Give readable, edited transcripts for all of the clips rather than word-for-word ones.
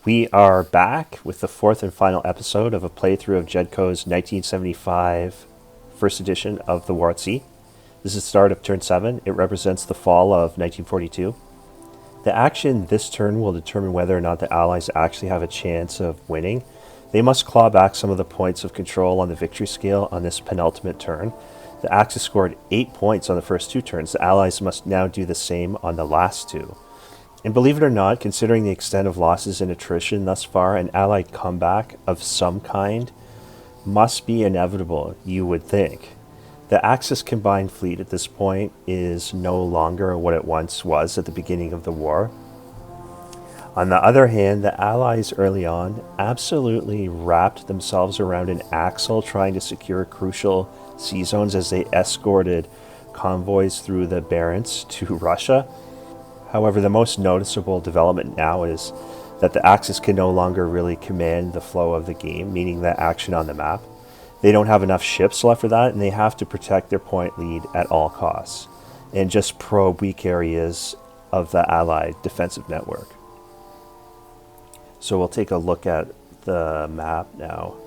We are back with the fourth and final episode of a playthrough of Jedko's 1975 first edition of the War at Sea. This is the start of turn 7. It represents the fall of 1942. The action this turn will determine whether or not the Allies actually have a chance of winning. They must claw back some of the points of control on the victory scale on this penultimate turn. The Axis scored 8 points on the first 2 turns. The Allies must now do the same on the last 2. And believe it or not, considering the extent of losses and attrition thus far, an Allied comeback of some kind must be inevitable, you would think. The Axis combined fleet at this point is no longer what it once was at the beginning of the war. On the other hand, the Allies early on absolutely wrapped themselves around an axle trying to secure crucial sea zones as they escorted convoys through the Barents to Russia. However, the most noticeable development now is that the Axis can no longer really command the flow of the game, meaning the action on the map. They don't have enough ships left for that, and they have to protect their point lead at all costs, and just probe weak areas of the Allied defensive network. So we'll take a look at the map now,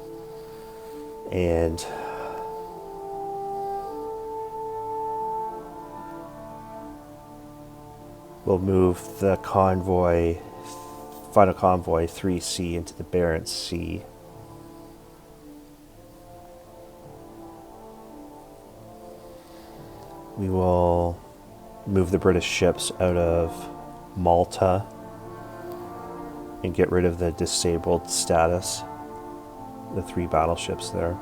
and we'll move the convoy, final convoy 3C into the Barents Sea. We will move the British ships out of Malta and get rid of the disabled status, the 3 battleships there.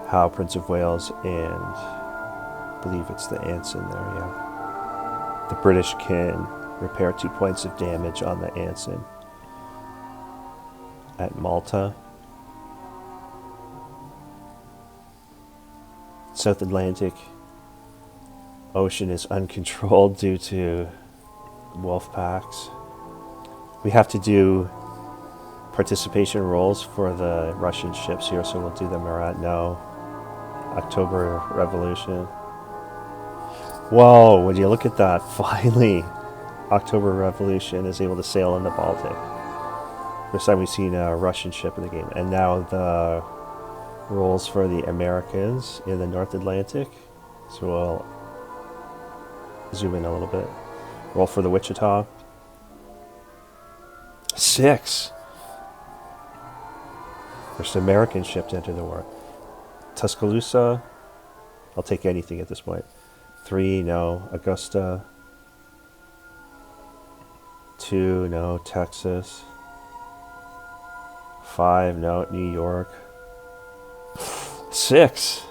Howe, Prince of Wales, and I believe it's the Anson there, yeah. The British can repair 2 points of damage on the Anson at Malta. South Atlantic Ocean is uncontrolled due to wolf packs. We have to do participation rolls for the Russian ships here, so we'll do the Murat now. October Revolution. Whoa, would you look at that? Finally, October Revolution is able to sail in the Baltic. First time we've seen a Russian ship in the game. And now the rolls for the Americans in the North Atlantic. So we'll zoom in a little bit. Roll for the Wichita. 6. First American ship to enter the war. Tuscaloosa. I'll take anything at this point. 3, no. Augusta. 2, no. Texas. 5, no. New York. 6.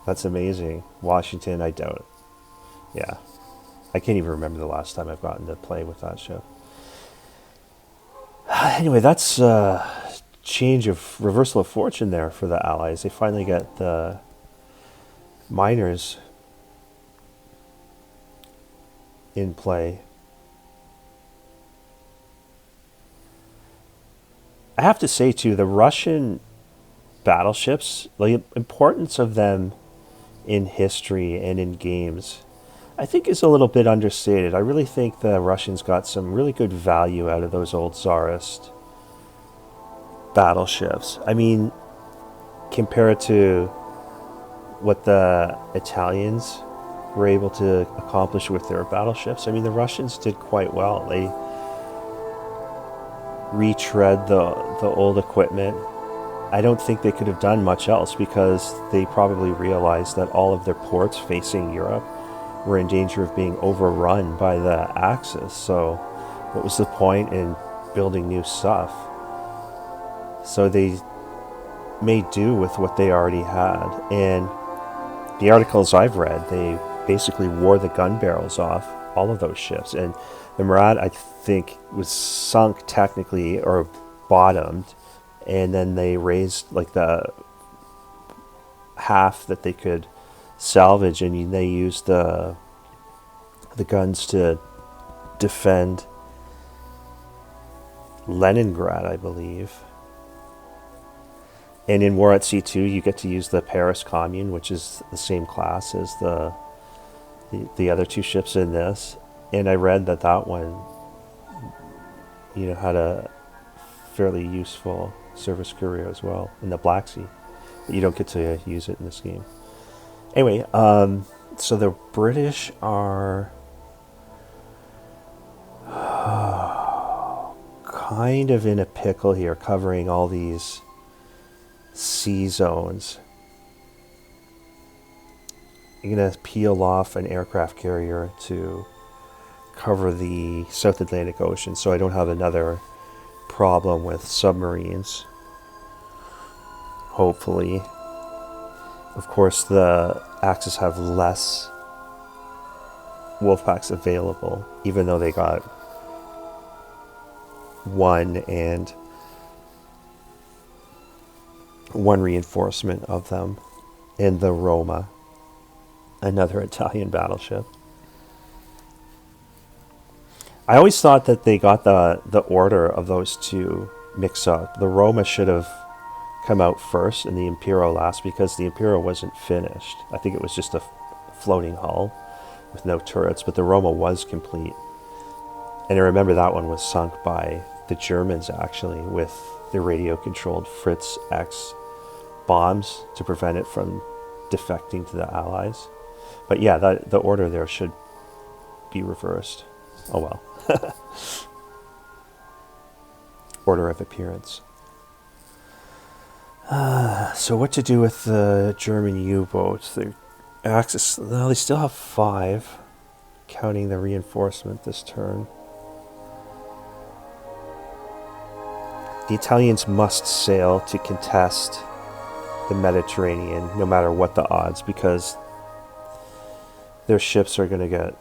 That's amazing. Washington, I doubt it. Yeah. I can't even remember the last time I've gotten to play with that ship. Anyway, that's a change of reversal of fortune there for the Allies. They finally get the miners in play. I have to say, too, the Russian battleships, the importance of them in history and in games, I think is a little bit understated. I really think the Russians got some really good value out of those old Tsarist battleships. I mean, compared to what the Italians were able to accomplish with their battleships, I mean, the Russians did quite well. They retread the old equipment. I don't think they could have done much else because they probably realized that all of their ports facing Europe were in danger of being overrun by the Axis. So what was the point in building new stuff? So they made do with what they already had. And the articles I've read, they basically wore the gun barrels off all of those ships. And the Murat, I think, was sunk technically, or bottomed, and then they raised like the half that they could salvage, and they used the guns to defend Leningrad, I believe. And in War at Sea 2, you get to use the Paris Commune, which is the same class as the other 2 ships in this. And I read that one had a fairly useful surface career as well in the Black Sea. But you don't get to use it in this game. Anyway, so the British are kind of in a pickle here, covering all these sea zones. You're going to peel off an aircraft carrier to cover the South Atlantic Ocean, so I don't have another problem with submarines. Hopefully. Of course, the Axis have less Wolfpacks available, even though they got one reinforcement of them in the Roma, another Italian battleship. I always thought that they got the order of those two mixed up. The Roma should have come out first and the Impero last, because the Impero wasn't finished. I think it was just a floating hull with no turrets, but the Roma was complete. And I remember that one was sunk by the Germans, actually, with the radio-controlled Fritz X bombs to prevent it from defecting to the Allies. But yeah, the order there should be reversed. Oh well. Order of appearance. So what to do with the German U-boats? The Axis, well, they still have 5, counting the reinforcement this turn. The Italians must sail to contest the Mediterranean, no matter what the odds, because their ships are going to get,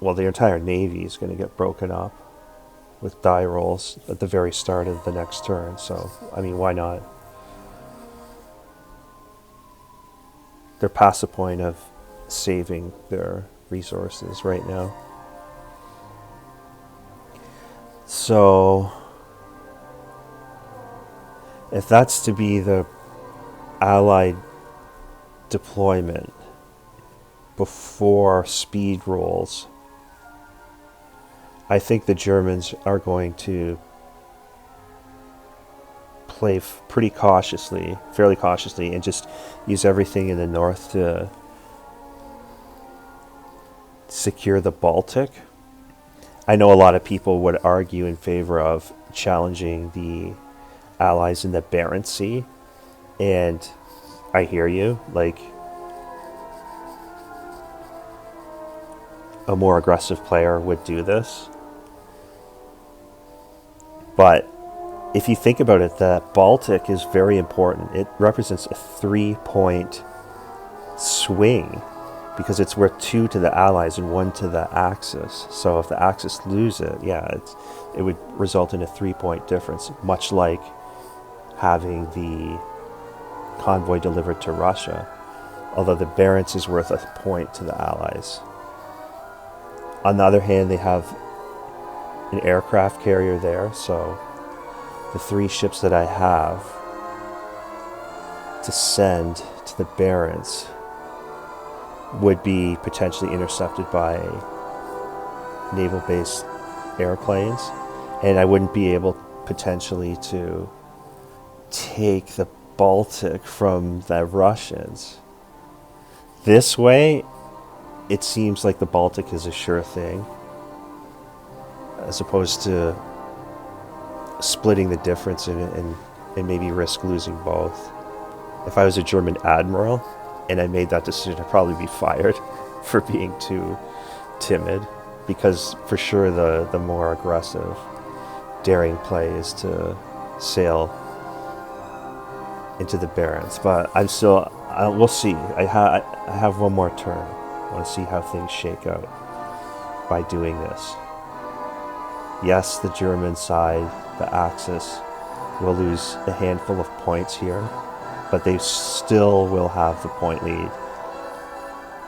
well, their entire navy is going to get broken up with die rolls at the very start of the next turn. So, I mean, why not? They're past the point of saving their resources right now. So, if that's to be the Allied deployment before speed rolls, I think the Germans are going to play pretty cautiously, fairly cautiously, and just use everything in the north to secure the Baltic. I know a lot of people would argue in favor of challenging the Allies in the Barents Sea, and I hear you. Like, a more aggressive player would do this. But if you think about it, the Baltic is very important. It represents a 3-point swing, because it's worth 2 to the Allies and 1 to the Axis. So if the Axis lose it, it would result in a 3-point difference, much like having the convoy delivered to Russia, although the Barents is worth a point to the Allies. On the other hand, they have an aircraft carrier there, so the 3 ships that I have to send to the Barents would be potentially intercepted by naval-based airplanes, and I wouldn't be able potentially to take the Baltic from the Russians. This way, it seems like the Baltic is a sure thing, as opposed to splitting the difference and maybe risk losing both. If I was a German admiral and I made that decision, I'd probably be fired for being too timid, because for sure the more aggressive, daring play is to sail into the Barents. But I'm still, we'll see. I have one more turn. I want to see how things shake out by doing this. Yes, the German side, the Axis, will lose a handful of points here, but they still will have the point lead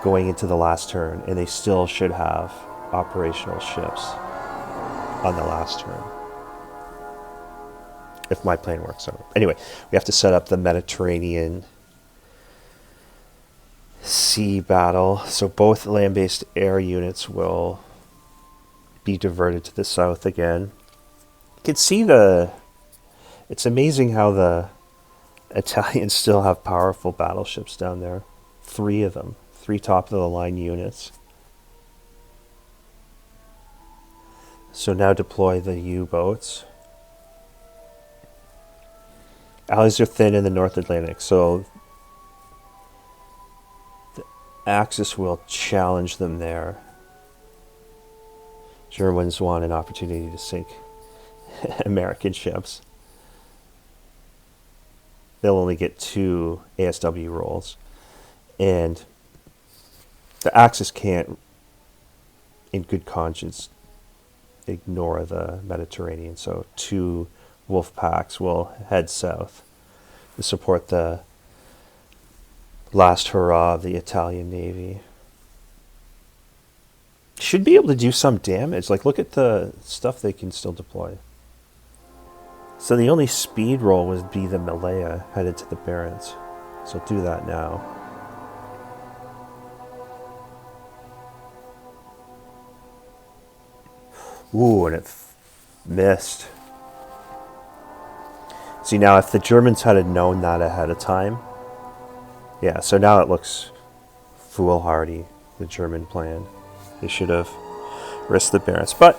going into the last turn, and they still should have operational ships on the last turn, if my plan works out. Anyway, we have to set up the Mediterranean Sea battle, so both land-based air units will be diverted to the south again. can see it's amazing how the Italians still have powerful battleships down there. 3 of them. 3 top-of-the-line units. So now deploy the U-boats. Allies are thin in the North Atlantic, so the Axis will challenge them there. Germans want an opportunity to sink American ships. They'll only get 2 ASW rolls. And the Axis can't, in good conscience, ignore the Mediterranean. So 2 wolf packs will head south to support the last hurrah of the Italian Navy. Should be able to do some damage. Like, look at the stuff they can still deploy. So the only speed roll would be the Malaya headed to the Barents. So do that now. Ooh, and it missed. See, now if the Germans had known that ahead of time, yeah, so now it looks foolhardy, the German plan. They should have risked the Barents. But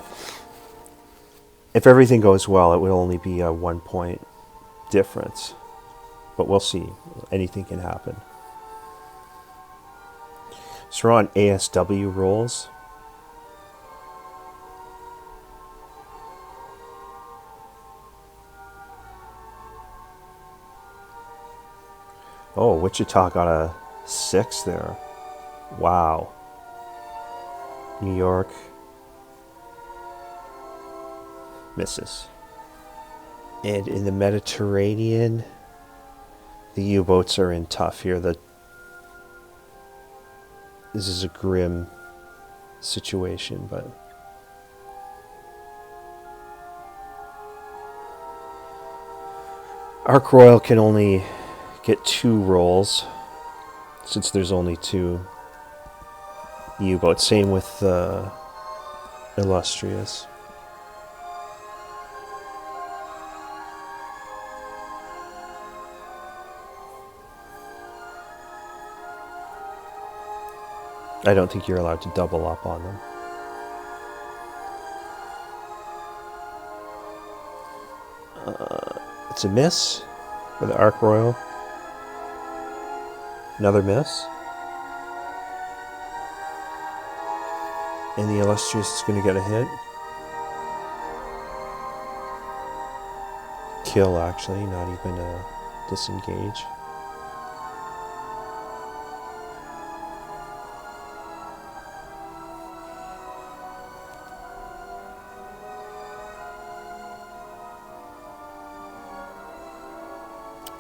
if everything goes well, it will only be a 1-point difference. But we'll see. Anything can happen. So we're on ASW rolls. Oh, Wichita got a 6 there. Wow. New York misses. And in the Mediterranean, the U-boats are in tough here. This is a grim situation, but Ark Royal can only get 2 rolls since there's only 2 U-boats. Same with Illustrious. I don't think you're allowed to double up on them. It's a miss for the Ark Royal. Another miss. And the Illustrious is going to get a hit. Kill, actually, not even a disengage.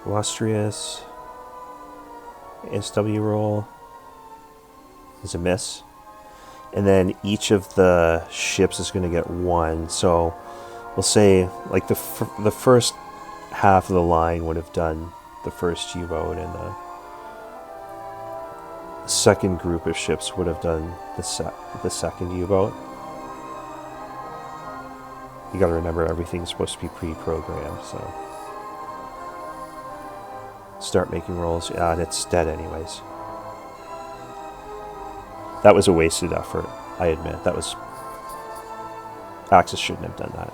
Illustrious. SW roll is a miss. And then each of the ships is going to get 1. So we'll say like the first half of the line would have done the first U-boat, and the second group of ships would have done the second U-boat. You got to remember, everything's supposed to be pre-programmed, so start making rolls. Yeah, and it's dead anyways. That was a wasted effort, I admit. Axis shouldn't have done that.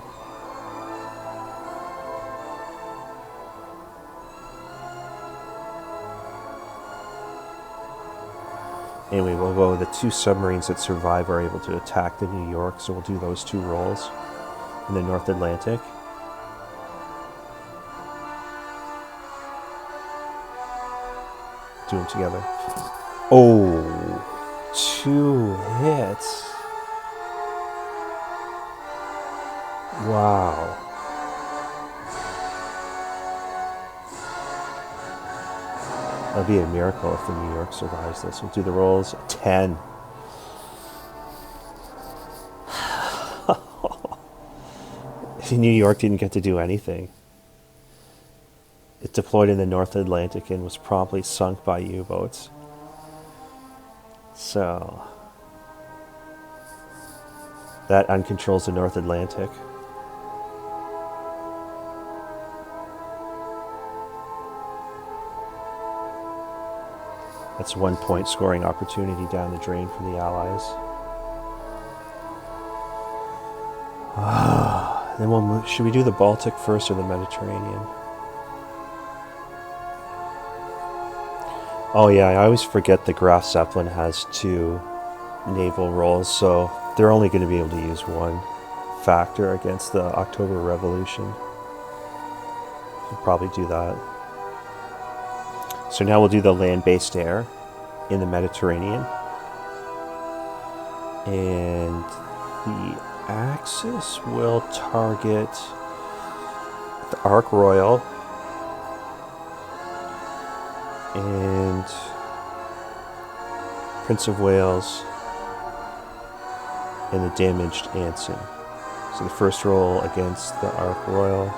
Anyway, we'll go, the 2 submarines that survive are able to attack the New York, so we'll do those 2 rolls in the North Atlantic. Do them together. Oh, 2 hits. Wow. That'd be a miracle if the New York survives this. We'll do the rolls. 10. New York didn't get to do anything. It deployed in the North Atlantic and was promptly sunk by U-boats. So that uncontrols the North Atlantic. That's 1 point scoring opportunity down the drain for the Allies. Then we'll move. Should we do the Baltic first or the Mediterranean? Oh yeah, I always forget the Graf Zeppelin has 2 naval roles, so they're only going to be able to use 1 factor against the October Revolution. We'll probably do that. So now we'll do the land-based air in the Mediterranean. And the Axis will target the Ark Royal and Prince of Wales and the damaged Anson. So the first roll against the Ark Royal,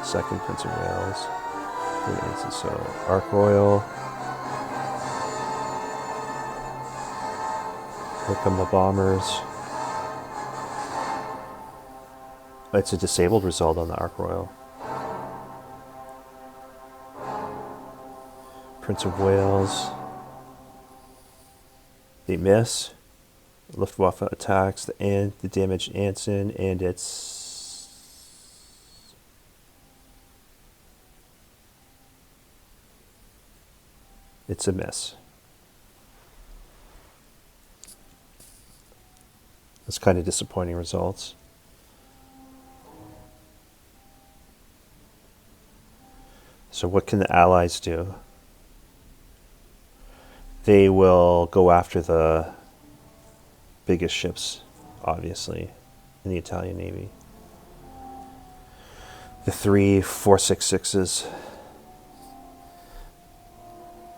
second Prince of Wales, and Anson. So Ark Royal. Here come the bombers. It's a disabled result on the Ark Royal. Prince of Wales. They miss. Luftwaffe attacks the damaged Anson, and it's a miss. That's kind of disappointing results. So what can the Allies do? They will go after the biggest ships, obviously, in the Italian Navy. The 3 4.66s.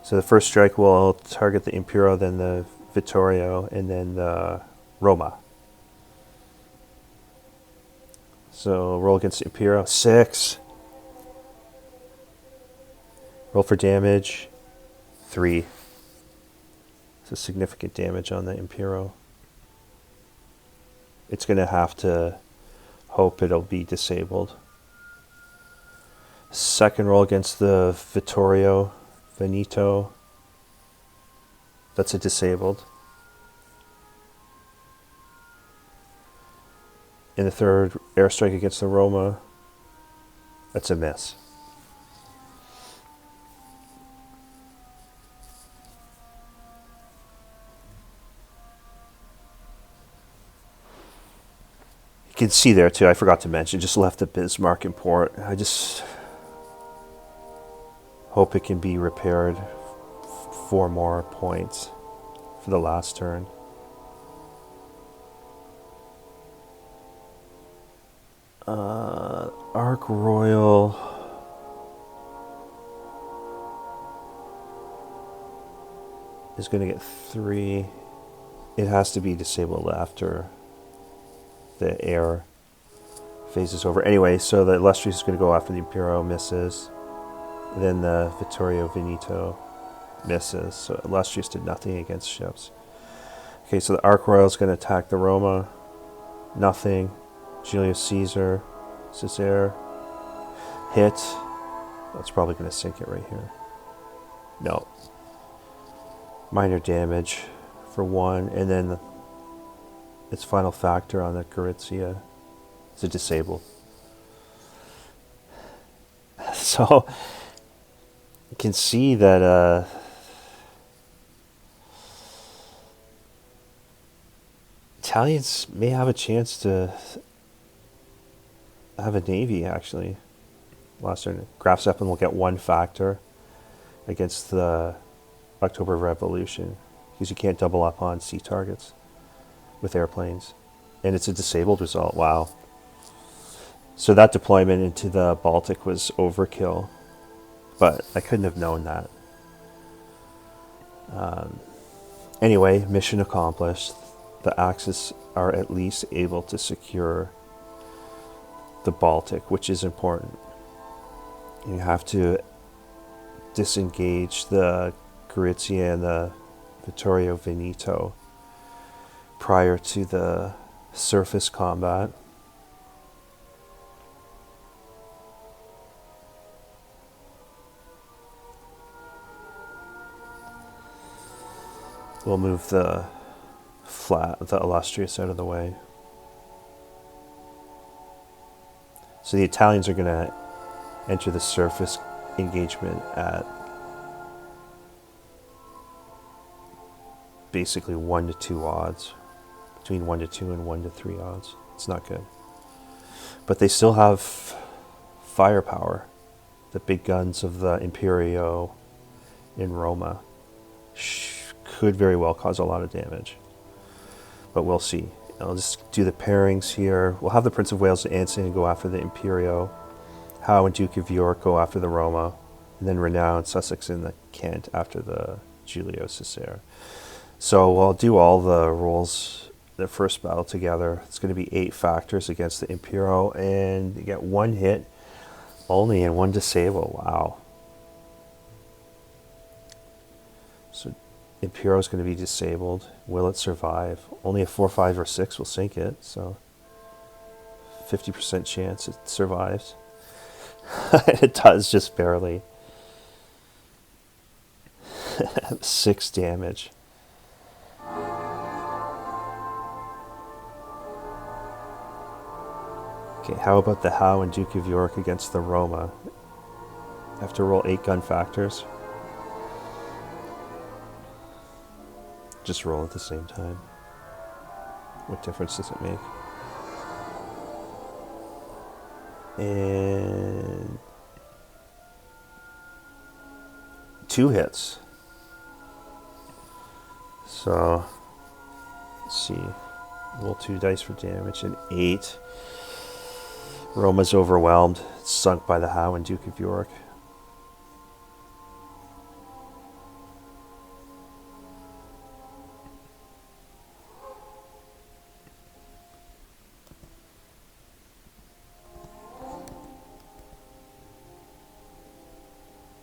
So the first strike will target the Impero, then the Vittorio, and then the Roma. So roll against the Impero. 6. Roll for damage. 3. So significant damage on the Impero. It's going to have to hope it'll be disabled. Second roll against the Vittorio Veneto. That's a disabled. In the third airstrike against the Roma. That's a miss. You can see there too, I forgot to mention, just left the Bismarck in port. I just hope it can be repaired 4 more points for the last turn. Ark Royal. Is going to get 3. It has to be disabled after the air phase is over. Anyway, so the Illustrious is going to go after the Impero, misses. Then the Vittorio Veneto misses. So Illustrious did nothing against ships. Okay, so the Ark Royal is going to attack the Roma. Nothing. Julius Caesar. Hit. That's probably going to sink it right here. No. Minor damage for 1. And then its final factor on the Gorizia is a disabled. So you can see that Italians may have a chance to have a navy, actually. Last turn, Graf Zeppelin will get 1 factor against the October Revolution because you can't double up on sea targets with airplanes. And it's a disabled result. Wow. So that deployment into the Baltic was overkill. But I couldn't have known that. Anyway, mission accomplished. The Axis are at least able to secure the Baltic, which is important. You have to disengage the Gorizia and the Vittorio Veneto prior to the surface combat. We'll move the illustrious out of the way. So the Italians are going to enter the surface engagement at basically 1 to 2 odds. Between 1 to 2 and 1 to 3 odds. It's not good. But they still have firepower. The big guns of the Imperio in Roma could very well cause a lot of damage. But we'll see. I'll just do the pairings here. We'll have the Prince of Wales and Anson go after the Imperio. Howe and Duke of York go after the Roma. And then Renown, Sussex, and the Kent after the Giulio Cesare. So I'll do all the rolls, the first battle together. It's going to be 8 factors against the Imperio, and you get 1 hit only and 1 disable. Wow. So Imperio is going to be disabled. Will it survive? Only a 4, 5, or 6 will sink it, so 50% chance it survives. It does, just barely. 6 damage. Okay, how about the Howe and Duke of York against the Roma? I have to roll 8 gun factors. Just roll at the same time. What difference does it make? And 2 hits. So, let's see. Roll 2 dice for damage, and 8. Roma's overwhelmed. It's sunk by the Howe and Duke of York.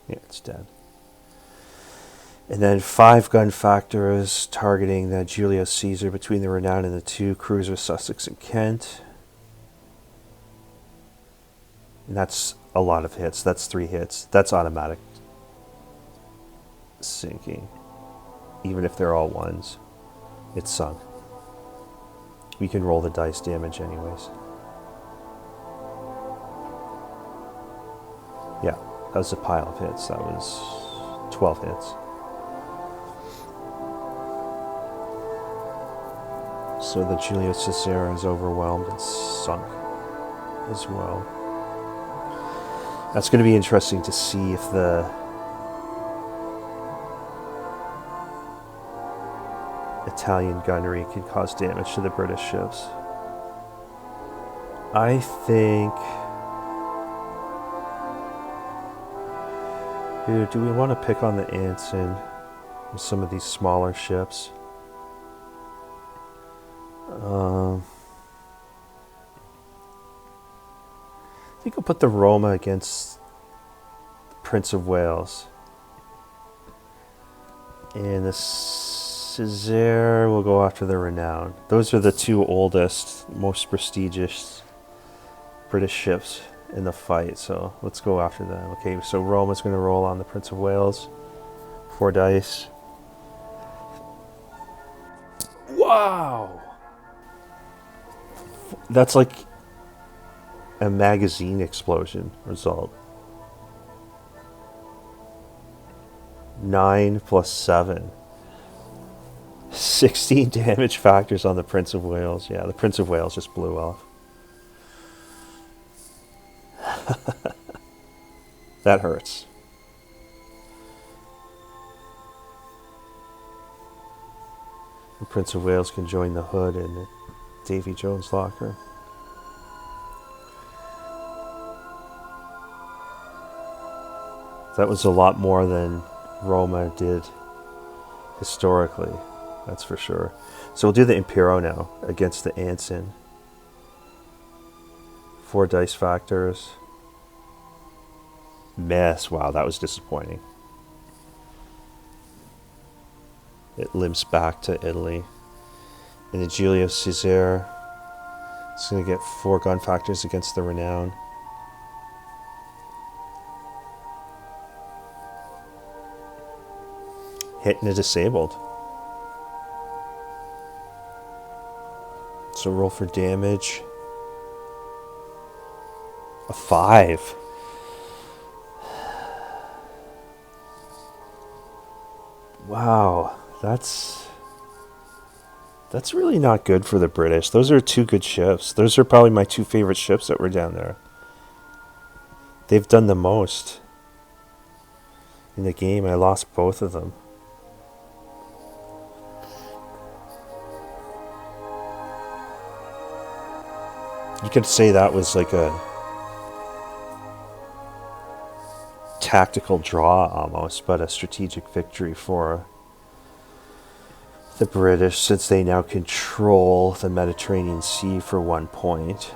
Yeah, it's dead. And then 5 gun factors targeting the Giulio Caesar between the Renown and the 2 cruisers Sussex and Kent. And that's a lot of hits. That's 3 hits. That's automatic sinking. Even if they're all 1s, it's sunk. We can roll the dice damage anyways. Yeah, that was a pile of hits. That was 12 hits. So the Giulio Cesare is overwhelmed and sunk as well. That's going to be interesting to see if the Italian gunnery can cause damage to the British ships. I think... do we want to pick on the Anson with some of these smaller ships? I think I'll put the Roma against Prince of Wales. And the Cesare will go after the Renown. Those are the 2 oldest, most prestigious British ships in the fight, so let's go after them. Okay, so Roma's going to roll on the Prince of Wales. 4 dice. Wow! That's like a magazine explosion result. 9 plus 7. 16 damage factors on the Prince of Wales. Yeah, the Prince of Wales just blew off. That hurts. The Prince of Wales can join the Hood in the Davy Jones locker. That was a lot more than Roma did historically, that's for sure. So we'll do the Impero now against the Anson. 4 dice factors. Mess. Wow, that was disappointing. It limps back to Italy. And the Giulio Cesare is going to get 4 gun factors against the Renown. Hit and a disabled. So roll for damage. A 5. Wow, that's really not good for the British. Those are 2 good ships. Those are probably my 2 favorite ships that were down there. They've done the most in the game. I lost both of them. You could say that was like a tactical draw almost, but a strategic victory for the British, since they now control the Mediterranean Sea for 1 point.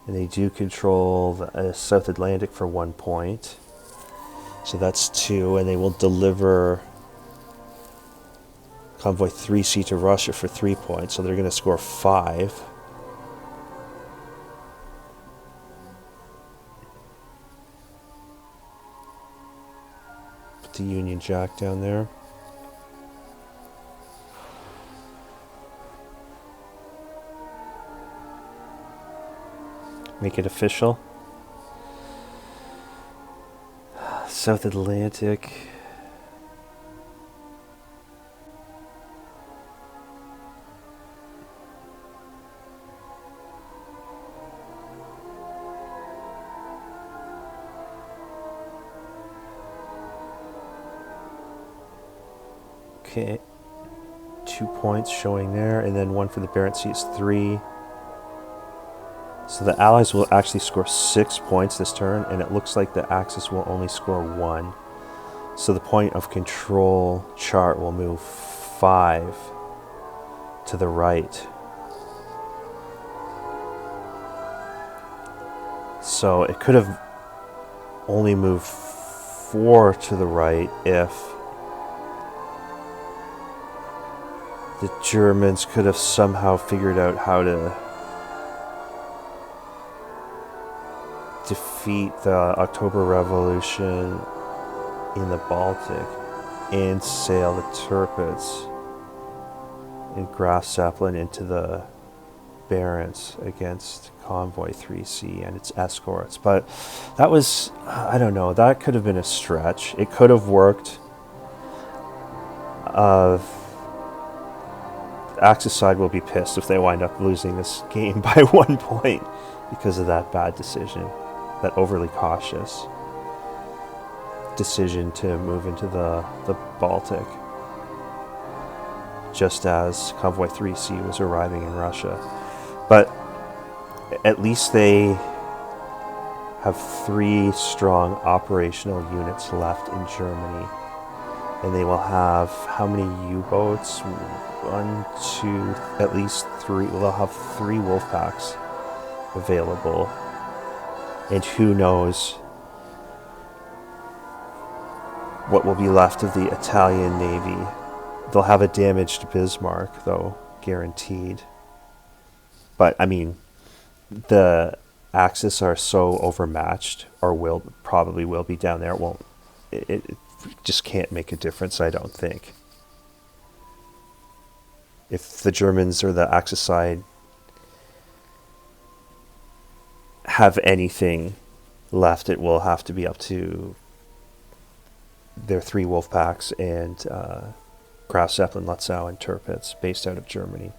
And they do control the South Atlantic for 1 point. So that's 2, and they will deliver Convoy 3C to Russia for 3 points, so they're going to score 5. Put the Union Jack down there. Make it official. South Atlantic. Okay. 2 points showing there, and then 1 for the Barents Sea is 3. So the Allies will actually score 6 points this turn, and it looks like the Axis will only score 1. So the point of control chart will move 5 to the right. So it could have only moved 4 to the right if the Germans could have somehow figured out how to defeat the October Revolution in the Baltic and sail the Tirpitz and Graf Zeppelin into the Barents against Convoy 3C and its escorts. But that was, I don't know, that could have been a stretch. It could have worked. Axis side will be pissed if they wind up losing this game by 1 point because of that bad decision, that overly cautious decision to move into the Baltic just as Convoy 3C was arriving in Russia. But at least they have 3 strong operational units left in Germany. And they will have how many U-boats? 1, 2, at least 3. They'll have 3 wolf packs available. And who knows what will be left of the Italian Navy. They'll have a damaged Bismarck, though, guaranteed. But, I mean, the Axis are so overmatched, or probably will be down there. It just can't make a difference, I don't think. If the Germans or the Axis side have anything left, it will have to be up to their 3 wolf packs and Graf Zeppelin, Lutzow, and Tirpitz, based out of Germany.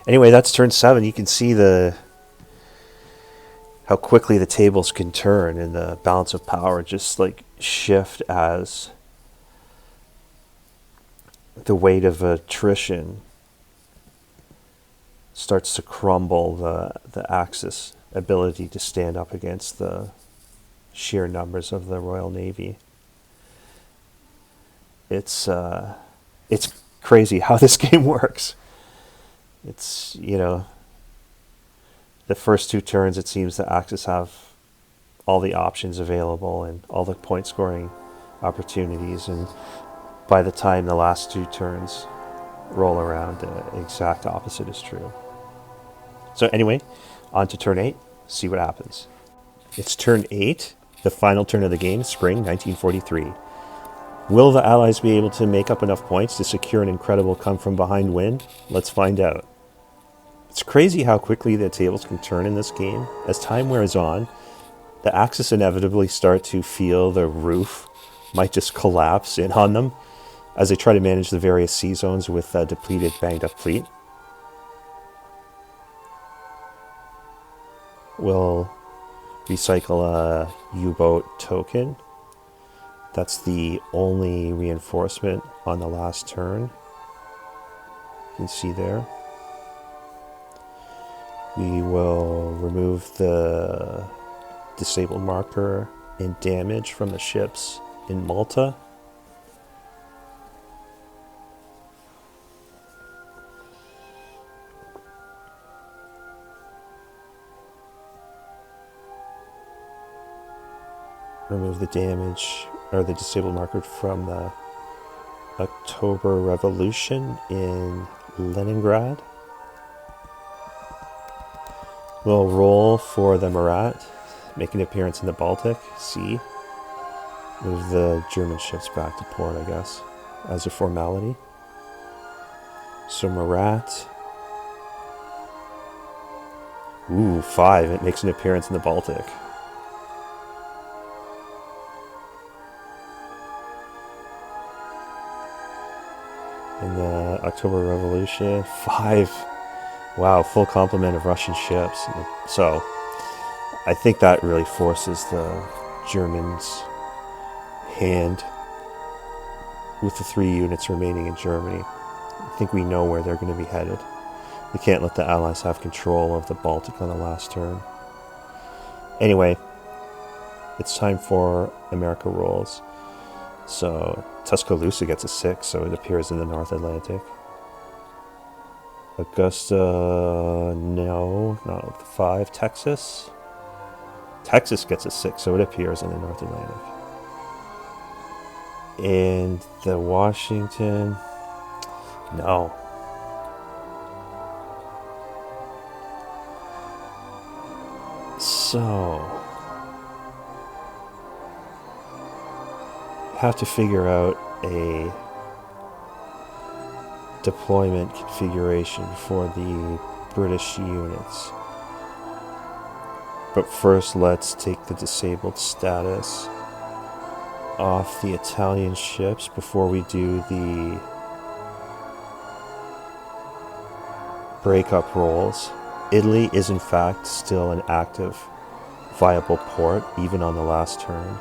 Anyway, that's turn 7. You can see how quickly the tables can turn and the balance of power just like shift as the weight of attrition starts to crumble the Axis ability to stand up against the sheer numbers of the Royal Navy. It's crazy how this game works. It's, the first 2 turns, it seems the Axis have all the options available and all the point scoring opportunities, and by the time the last 2 turns roll around, the exact opposite is true. So anyway, on to turn 8, see what happens. It's turn 8, The final turn of the game, spring 1943. Will the Allies be able to make up enough points to secure an incredible come-from-behind win? Let's find out. It's crazy how quickly the tables can turn in this game. As time wears on, the Axis inevitably start to feel the roof might just collapse in on them as they try to manage the various sea zones with a depleted, banged-up fleet. We'll recycle a U-boat token. That's the only reinforcement on the last turn. You can see there. We will remove the disabled marker and damage from the ships in Malta. Remove the damage or the disabled marker from the October Revolution in Leningrad. We'll roll for the Marat, make an appearance in the Baltic Sea. Move the German ships back to port, I guess, as a formality. So Marat. Ooh, 5. It makes an appearance in the Baltic. In the October Revolution, 5. Wow, full complement of Russian ships. So, I think that really forces the Germans' hand with the 3 units remaining in Germany. I think we know where they're going to be headed. We can't let the Allies have control of the Baltic on the last turn. Anyway, it's time for America rolls. So, Tuscaloosa gets a 6, so it appears in the North Atlantic. Augusta, no, not with the 5. Texas. Texas gets a 6, so it appears in the North Atlantic. And the Washington, no. So, have to figure out a deployment configuration for the British units. But first, let's take the disabled status off the Italian ships before we do the breakup rolls. Italy is in fact still an active, viable port, even on the last turn.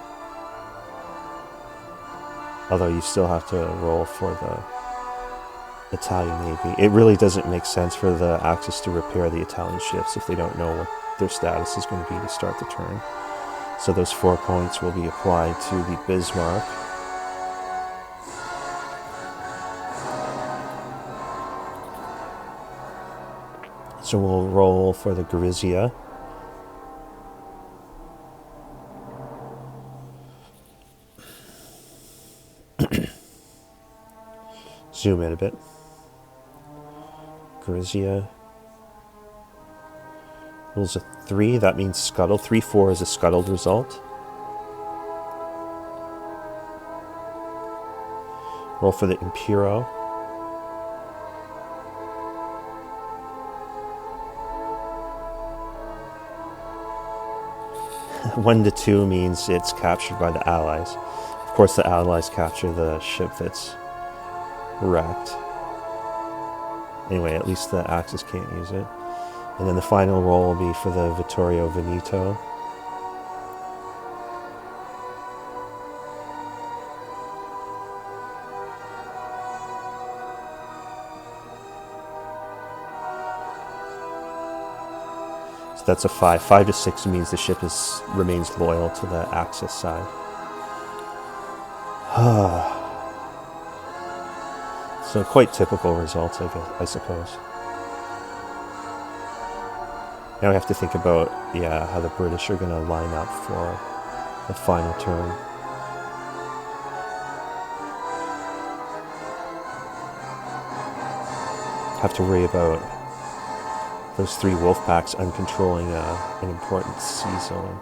Although you still have to roll for the Italian Navy. It really doesn't make sense for the Axis to repair the Italian ships if they don't know what their status is going to be to start the turn. So those 4 points will be applied to the Bismarck. So we'll roll for the Gorizia. Zoom in a bit. Gorizia rolls a 3, that means scuttle. 3-4 is a scuttled result. Roll for the Impero. One to 2 means it's captured by the Allies. Of course, the Allies capture the ship that's wrecked. Anyway, at least the Axis can't use it. And then the final roll will be for the Vittorio Veneto. So that's a 5. 5 to 6 means the ship remains loyal to the Axis side. So quite typical results, I suppose. Now we have to think about, how the British are going to line up for the final turn. Have to worry about those 3 wolf packs uncontrolling an important sea zone.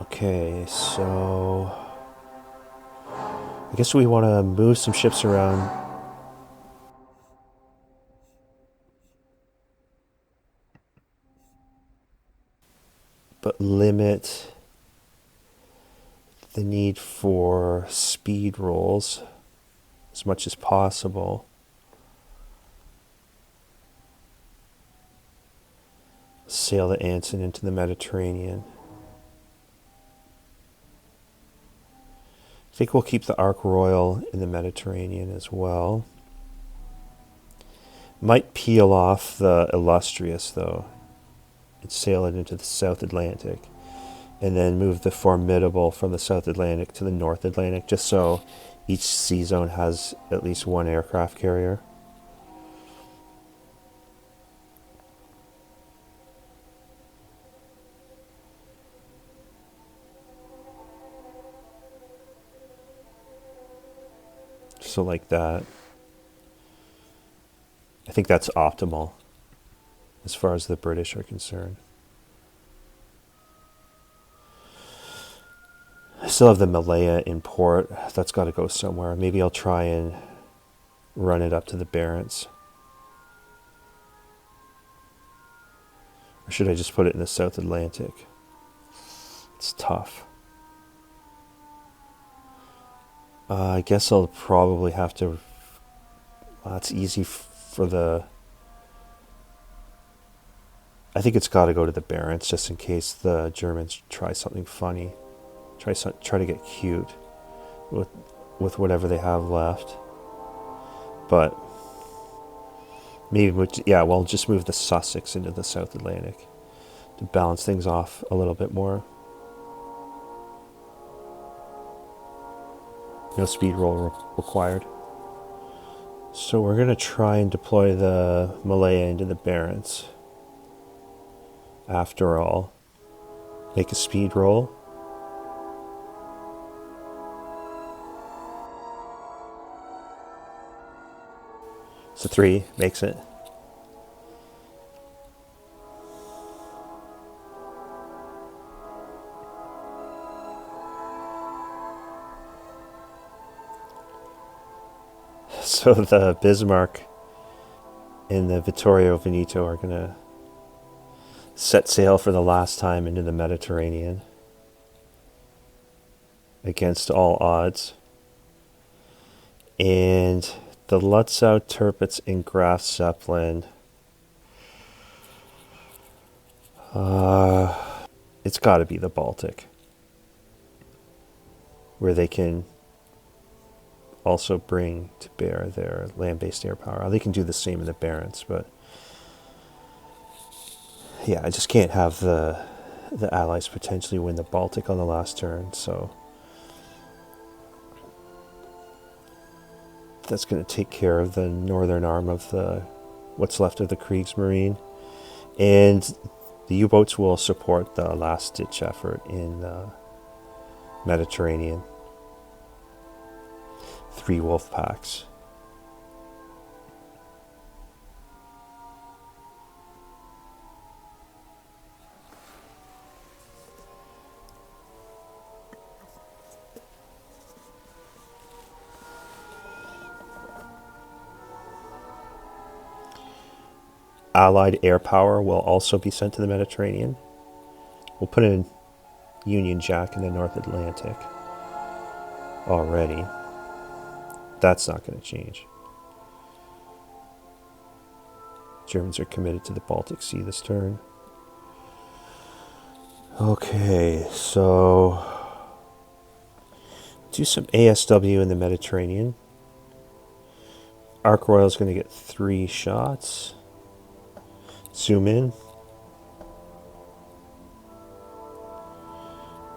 Okay, so I guess we want to move some ships around. But limit the need for speed rolls as much as possible. Sail the Anson into the Mediterranean. I think we'll keep the Ark Royal in the Mediterranean as well. Might peel off the Illustrious, though, and sail it into the South Atlantic. And then move the Formidable from the South Atlantic to the North Atlantic, just so each sea zone has at least one aircraft carrier. So like that. I think that's optimal as far as the British are concerned. I still have the Malaya in port. That's got to go somewhere. Maybe I'll try and run it up to the Barents. Or should I just put it in the South Atlantic? It's tough. I guess I'll probably have to... it's easy for the... I think it's got to go to the Barents just in case the Germans try something funny. Try to get cute with whatever they have left. But maybe, we'll just move the Sussex into the South Atlantic to balance things off a little bit more. No speed roll required. So we're going to try and deploy the Malaya into the Barents. After all, make a speed roll. So 3 makes it. So the Bismarck and the Vittorio Veneto are going to set sail for the last time into the Mediterranean against all odds. And the Lutzow, Tirpitz, and Graf Zeppelin. It's got to be the Baltic, where they can also bring to bear their land-based air power. They can do the same in the Barents, but yeah, I just can't have the Allies potentially win the Baltic on the last turn, so that's going to take care of the northern arm of what's left of the Kriegsmarine. And the U-boats will support the last-ditch effort in the Mediterranean. 3 wolf packs. Allied air power will also be sent to the Mediterranean. We'll put in Union Jack in the North Atlantic already. That's not going to change. Germans are committed to the Baltic Sea this turn. Okay, so do some ASW in the Mediterranean. Ark Royal is going to get 3 shots. Zoom in.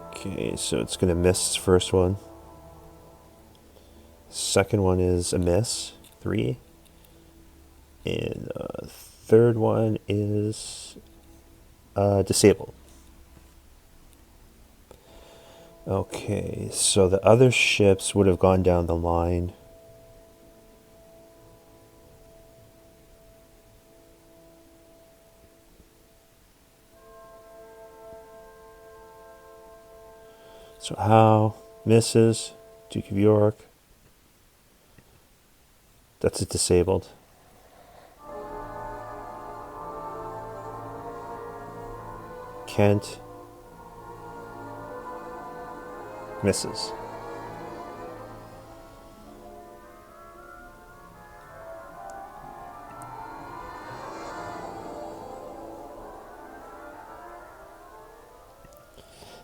Okay, so it's going to miss its first one. Second one is a miss, 3. And third one is disabled. Okay, so the other ships would have gone down the line. So Howe misses. Duke of York. That's it disabled. Kent misses.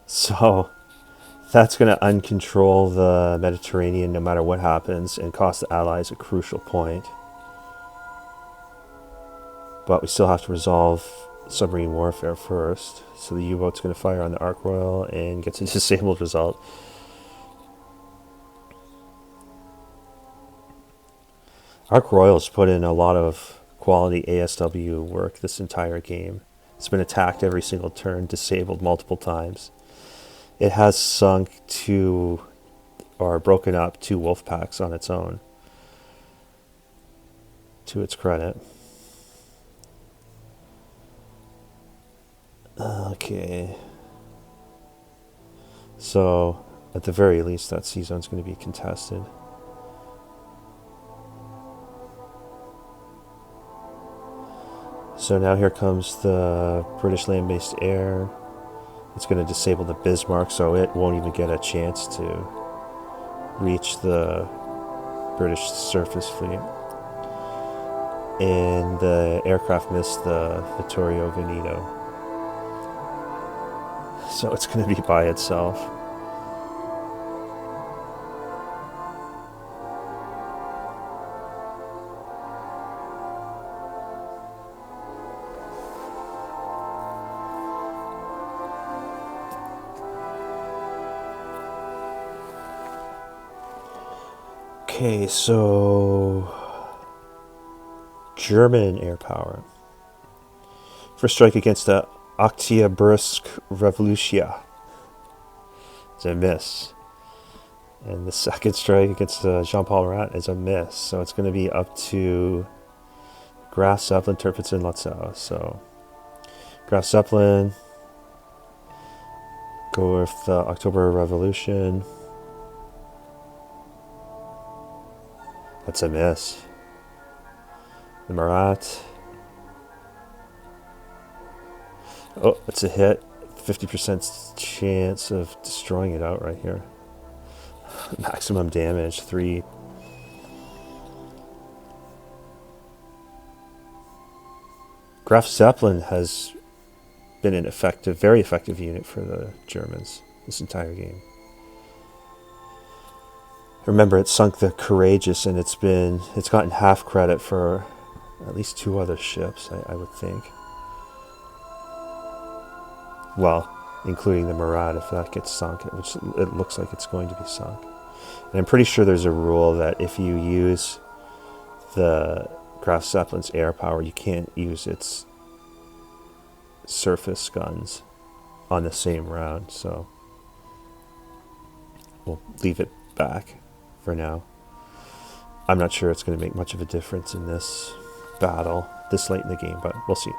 So that's going to uncontrol the Mediterranean no matter what happens and cost the Allies a crucial point. But we still have to resolve submarine warfare first. So the U-boat's going to fire on the Ark Royal and gets a disabled result. Ark Royal's put in a lot of quality ASW work this entire game. It's been attacked every single turn, disabled multiple times. It has sunk two, or broken up 2 wolf packs on its own, to its credit. Okay. So, at the very least, that sea zone's going to be contested. So now here comes the British land-based air. It's going to disable the Bismarck, so it won't even get a chance to reach the British surface fleet. And the aircraft missed the Vittorio Veneto. So it's going to be by itself. Okay, so German air power. First strike against the Oktyabrsk Revolutia. It's a miss. And the second strike against Jean-Paul Marat is a miss. So it's going to be up to Graf Zeppelin, Tirpitz, and Lutzow. So Graf Zeppelin, go with the October Revolution. That's a miss. The Marat. Oh, it's a hit. 50% chance of destroying it outright here. Maximum damage, 3. Graf Zeppelin has been an effective, very effective unit for the Germans this entire game. Remember, it sunk the Courageous, and it's gotten half credit for at least 2 other ships, I would think. Well, including the Marat, if that gets sunk, which it looks like it's going to be sunk. And I'm pretty sure there's a rule that if you use the Graf Zeppelin's air power, you can't use its surface guns on the same round, so we'll leave it back for now. I'm not sure it's going to make much of a difference in this battle this late in the game, but we'll see.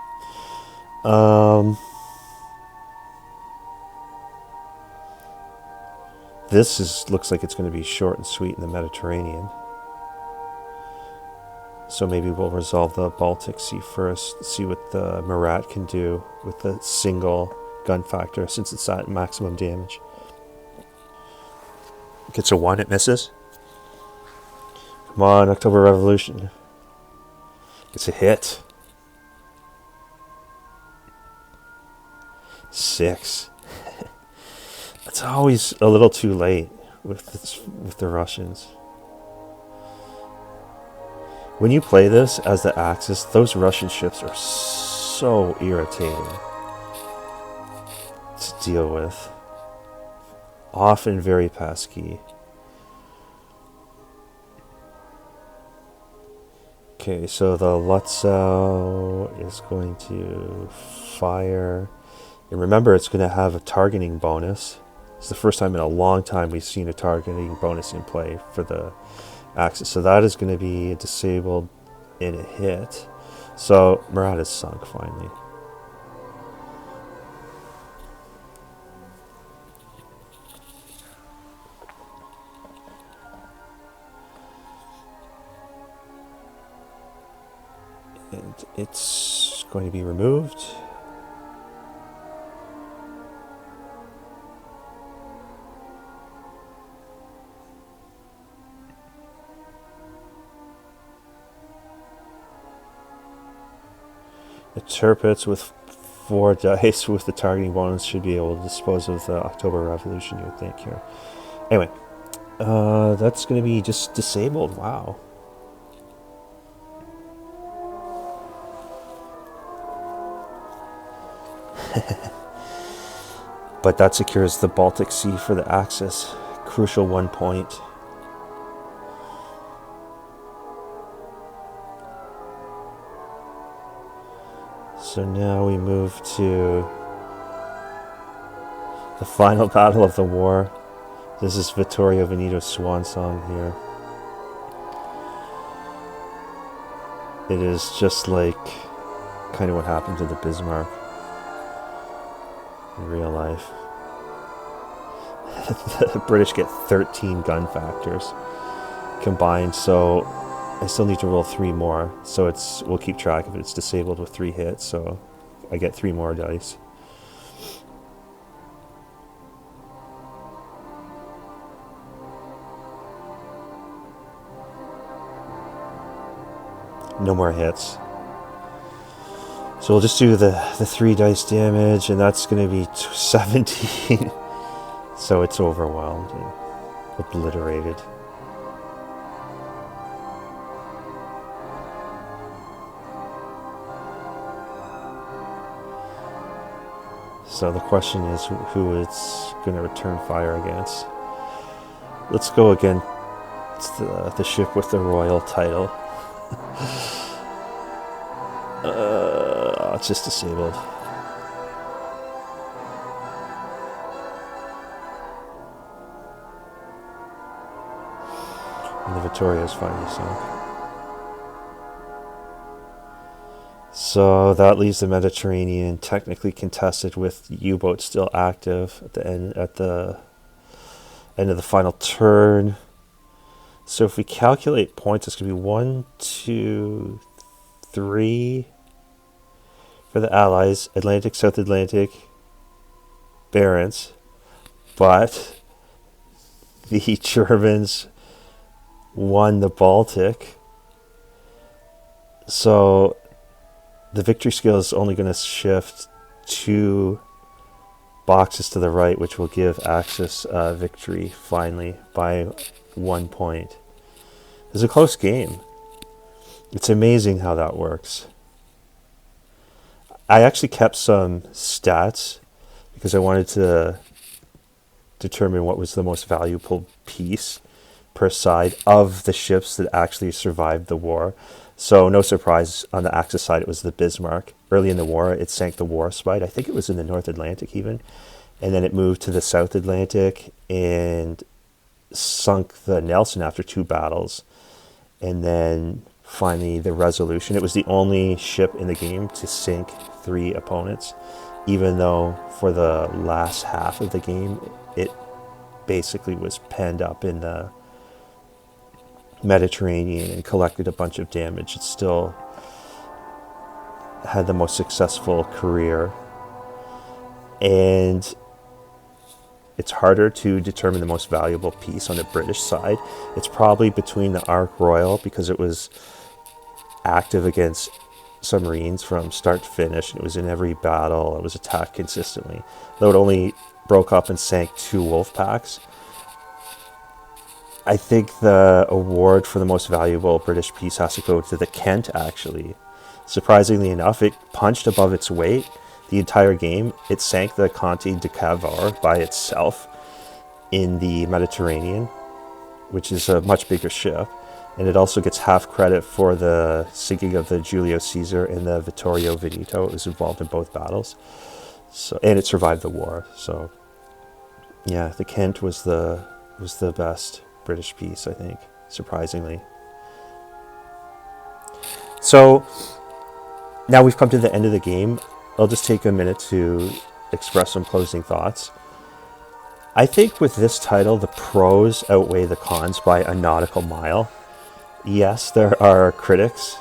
This looks like it's going to be short and sweet in the Mediterranean. So maybe we'll resolve the Baltic Sea first, see what the Marat can do with the single gun factor, since it's at maximum damage. It gets a 1, it misses. Come on, October Revolution. It's a hit. 6. It's always a little too late with the Russians. When you play this as the Axis, those Russian ships are so irritating to deal with. Often very pesky. Okay, so the Lutzow is going to fire. And remember, it's going to have a targeting bonus. It's the first time in a long time we've seen a targeting bonus in play for the Axis. So that is going to be disabled in a hit. So Marat is sunk finally. And it's going to be removed. The Tirpitz with 4 dice with the targeting bonus should be able to dispose of the October Revolution, you would think here. Anyway, that's going to be just disabled. Wow. But that secures the Baltic Sea for the Axis. Crucial 1 point. So now we move to the final battle of the war. This is Vittorio Veneto's swan song here. It is just like kind of what happened to the Bismarck in real life. The British get 13 gun factors combined, so I still need to roll 3 more. So we'll keep track of it. It's disabled with 3 hits, so I get 3 more dice. No more hits. So we'll just do the 3 dice damage, and that's going to be 17. So it's overwhelmed and obliterated. So the question is who it's going to return fire against. Let's go again. It's the ship with the royal title. It's just disabled. And the Vittorio's finally sunk. So that leaves the Mediterranean technically contested with U-boats still active at the end of the final turn. So if we calculate points, it's going to be 1, 2, 3 for the Allies, Atlantic, South Atlantic, Barents, but the Germans won the Baltic. So the victory scale is only going to shift 2 boxes to the right, which will give Axis victory finally by 1 point. It's a close game. It's amazing how that works. I actually kept some stats because I wanted to determine what was the most valuable piece per side of the ships that actually survived the war. So no surprise, on the Axis side it was the Bismarck. Early in the war it sank the Warspite. I think it was in the North Atlantic even. And then it moved to the South Atlantic and sunk the Nelson after 2 battles. And then finally the Resolution. It was the only ship in the game to sink 3 opponents, even though for the last half of the game it basically was penned up in the Mediterranean and collected a bunch of damage. It still had the most successful career. And it's harder to determine the most valuable piece on the British side. It's probably between the Ark Royal, because it was active against submarines from start to finish. It was in every battle. It was attacked consistently. Though it only broke up and sank 2 wolf packs. I think the award for the most valuable British piece has to go to the Kent, actually. Surprisingly enough, it punched above its weight the entire game. It sank the Conte de Cavour by itself in the Mediterranean, which is a much bigger ship. And it also gets half credit for the sinking of the Julio Caesar and the Vittorio Veneto. It was involved in both battles. And it survived the war. So yeah, the Kent was the best British piece, I think, surprisingly. So now we've come to the end of the game. I'll just take a minute to express some closing thoughts. I think with this title, the pros outweigh the cons by a nautical mile. Yes, there are critics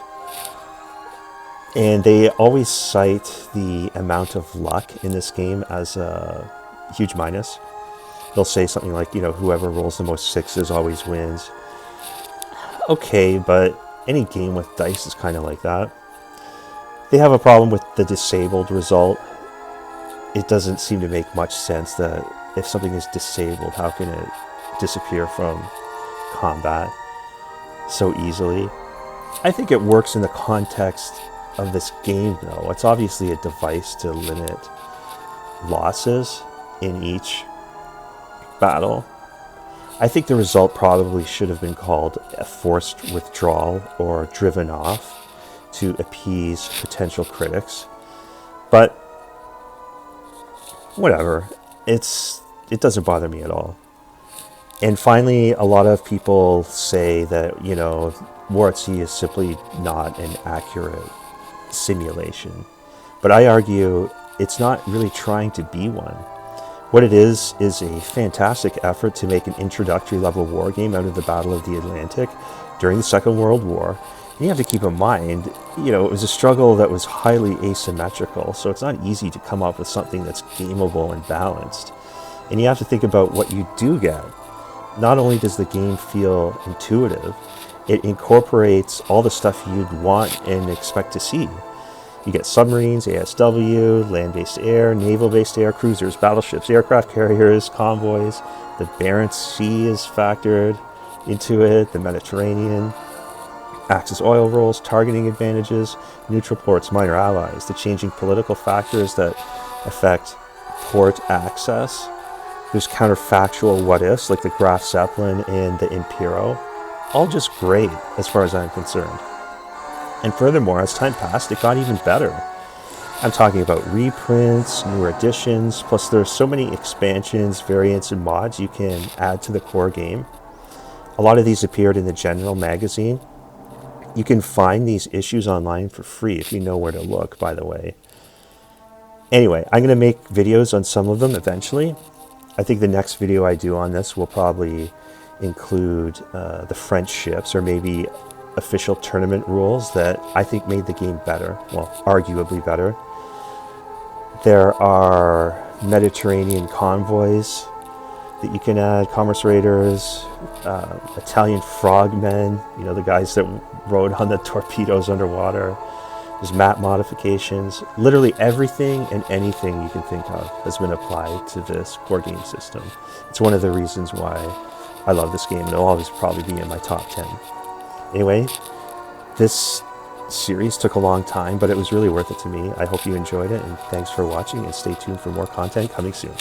And they always cite the amount of luck in this game as a huge minus. They'll say something like, whoever rolls the most sixes always wins. Okay, but any game with dice is kind of like that. They have a problem with the disabled result. It doesn't seem to make much sense that if something is disabled, how can it disappear from combat so easily? I think it works in the context of this game, though. It's obviously a device to limit losses in each battle. I think the result probably should have been called a forced withdrawal or driven off to appease potential critics. But whatever, it doesn't bother me at all. And finally, a lot of people say that, War at Sea is simply not an accurate simulation. But I argue it's not really trying to be one. What it is a fantastic effort to make an introductory level war game out of the Battle of the Atlantic during the Second World War. And you have to keep in mind, it was a struggle that was highly asymmetrical, so it's not easy to come up with something that's gameable and balanced. And you have to think about what you do get. Not only does the game feel intuitive, it incorporates all the stuff you'd want and expect to see. You get submarines, ASW, land-based air, naval-based air cruisers, battleships, aircraft carriers, convoys. The Barents Sea is factored into it, the Mediterranean, Axis oil rolls, targeting advantages, neutral ports, minor allies, the changing political factors that affect port access. There's counterfactual what-ifs like the Graf Zeppelin and the Impero. All just great as far as I'm concerned. And furthermore, as time passed, it got even better. I'm talking about reprints, newer editions, plus there's so many expansions, variants, and mods you can add to the core game. A lot of these appeared in the General magazine. You can find these issues online for free if you know where to look, by the way. Anyway, I'm going to make videos on some of them eventually. I think the next video I do on this will probably include the French ships, or maybe official tournament rules that I think made the game better, well, arguably better. There are Mediterranean convoys that you can add, commerce raiders, Italian frogmen, the guys that rode on the torpedoes underwater. There's map modifications. Literally everything and anything you can think of has been applied to this core game system. It's one of the reasons why I love this game, and it'll always probably be in my top 10. Anyway, this series took a long time, but it was really worth it to me. I hope you enjoyed it, and thanks for watching, and stay tuned for more content coming soon.